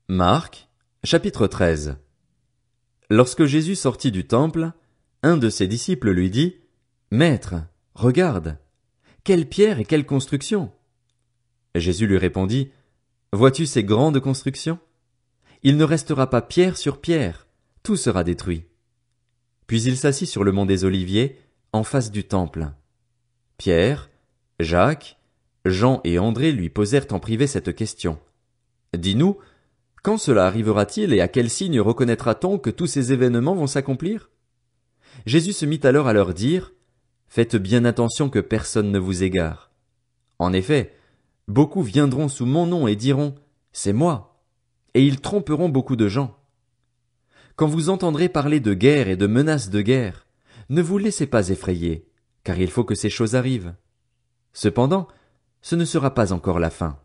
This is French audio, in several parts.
Marc, chapitre 13. Lorsque Jésus sortit du temple, un de ses disciples lui dit, « Maître, regarde, quelle pierre et quelle construction !» Jésus lui répondit, « Vois-tu ces grandes constructions? Il ne restera pas pierre sur pierre, tout sera détruit. » Puis il s'assit sur le mont des Oliviers, en face du temple. Pierre, Jacques, Jean et André lui posèrent en privé cette question. « Dis-nous, quand cela arrivera-t-il et à quel signe reconnaîtra-t-on que tous ces événements vont s'accomplir? » Jésus se mit alors à leur dire, « Faites bien attention que personne ne vous égare. En effet, beaucoup viendront sous mon nom et diront, « C'est moi », et ils tromperont beaucoup de gens. Quand vous entendrez parler de guerre et de menaces de guerre, ne vous laissez pas effrayer, car il faut que ces choses arrivent. Cependant, ce ne sera pas encore la fin.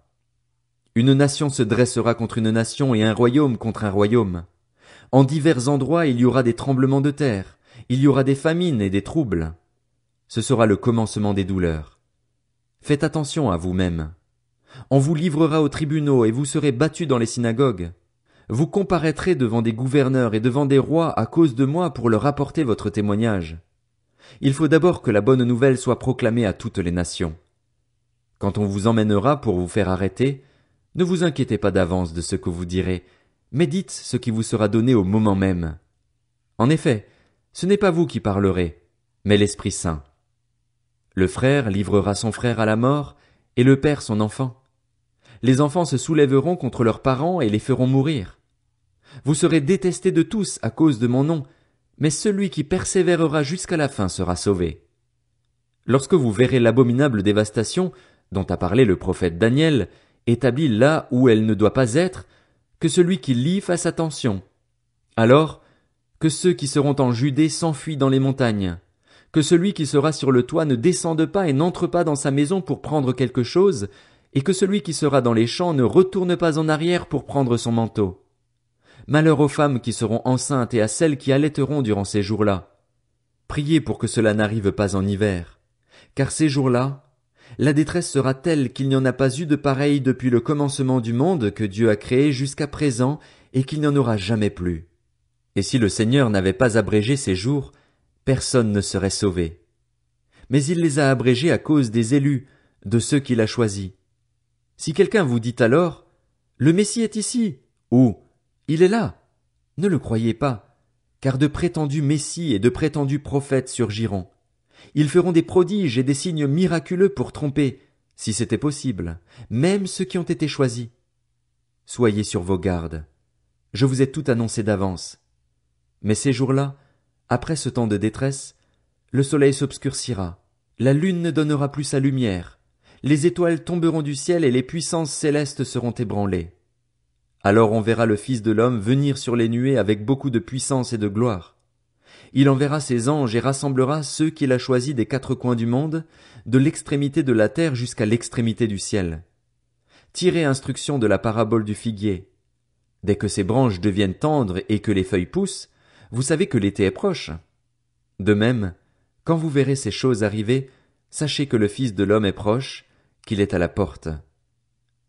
Une nation se dressera contre une nation et un royaume contre un royaume. En divers endroits il y aura des tremblements de terre, il y aura des famines et des troubles. Ce sera le commencement des douleurs. Faites attention à vous-même. On vous livrera aux tribunaux et vous serez battus dans les synagogues. Vous comparaîtrez devant des gouverneurs et devant des rois à cause de moi pour leur apporter votre témoignage. Il faut d'abord que la bonne nouvelle soit proclamée à toutes les nations. Quand on vous emmènera pour vous faire arrêter, ne vous inquiétez pas d'avance de ce que vous direz, mais dites ce qui vous sera donné au moment même. En effet, ce n'est pas vous qui parlerez, mais l'Esprit Saint. Le frère livrera son frère à la mort, et le père son enfant. Les enfants se soulèveront contre leurs parents et les feront mourir. Vous serez détestés de tous à cause de mon nom, mais celui qui persévérera jusqu'à la fin sera sauvé. Lorsque vous verrez l'abominable dévastation dont a parlé le prophète Daniel, établie là où elle ne doit pas être, que celui qui lit fasse attention. Alors, que ceux qui seront en Judée s'enfuient dans les montagnes, que celui qui sera sur le toit ne descende pas et n'entre pas dans sa maison pour prendre quelque chose, et que celui qui sera dans les champs ne retourne pas en arrière pour prendre son manteau. Malheur aux femmes qui seront enceintes et à celles qui allaiteront durant ces jours-là. Priez pour que cela n'arrive pas en hiver, car ces jours-là, la détresse sera telle qu'il n'y en a pas eu de pareille depuis le commencement du monde que Dieu a créé jusqu'à présent et qu'il n'y en aura jamais plus. Et si le Seigneur n'avait pas abrégé ces jours, personne ne serait sauvé. Mais il les a abrégés à cause des élus, de ceux qu'il a choisis. Si quelqu'un vous dit alors, « Le Messie est ici » ou « Il est là », ne le croyez pas, car de prétendus Messies et de prétendus prophètes surgiront. Ils feront des prodiges et des signes miraculeux pour tromper, si c'était possible, même ceux qui ont été choisis. Soyez sur vos gardes. Je vous ai tout annoncé d'avance. Mais ces jours-là, après ce temps de détresse, le soleil s'obscurcira, la lune ne donnera plus sa lumière, les étoiles tomberont du ciel et les puissances célestes seront ébranlées. Alors on verra le Fils de l'homme venir sur les nuées avec beaucoup de puissance et de gloire. Il enverra ses anges et rassemblera ceux qu'il a choisis des quatre coins du monde, de l'extrémité de la terre jusqu'à l'extrémité du ciel. Tirez instruction de la parabole du figuier. Dès que ses branches deviennent tendres et que les feuilles poussent, vous savez que l'été est proche. De même, quand vous verrez ces choses arriver, sachez que le Fils de l'homme est proche, qu'il est à la porte.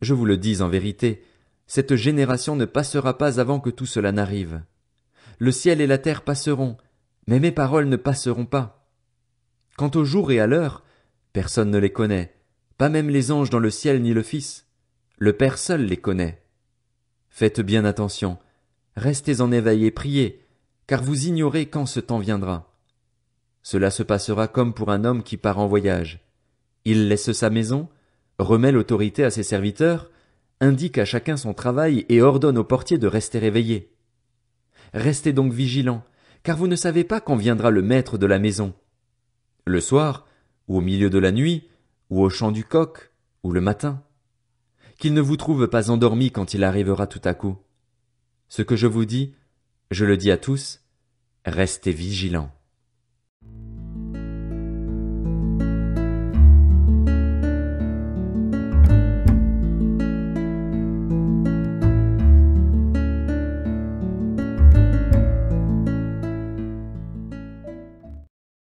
Je vous le dis en vérité, cette génération ne passera pas avant que tout cela n'arrive. Le ciel et la terre passeront, mais mes paroles ne passeront pas. Quant au jour et à l'heure, personne ne les connaît, pas même les anges dans le ciel ni le Fils. Le Père seul les connaît. Faites bien attention, restez en éveil et priez, car vous ignorez quand ce temps viendra. Cela se passera comme pour un homme qui part en voyage. Il laisse sa maison, remet l'autorité à ses serviteurs, indique à chacun son travail et ordonne au portier de rester éveillé. Restez donc vigilants, car vous ne savez pas quand viendra le maître de la maison. Le soir, ou au milieu de la nuit, ou au chant du coq, ou le matin. Qu'il ne vous trouve pas endormis quand il arrivera tout à coup. Ce que je vous dis, je le dis à tous, restez vigilants.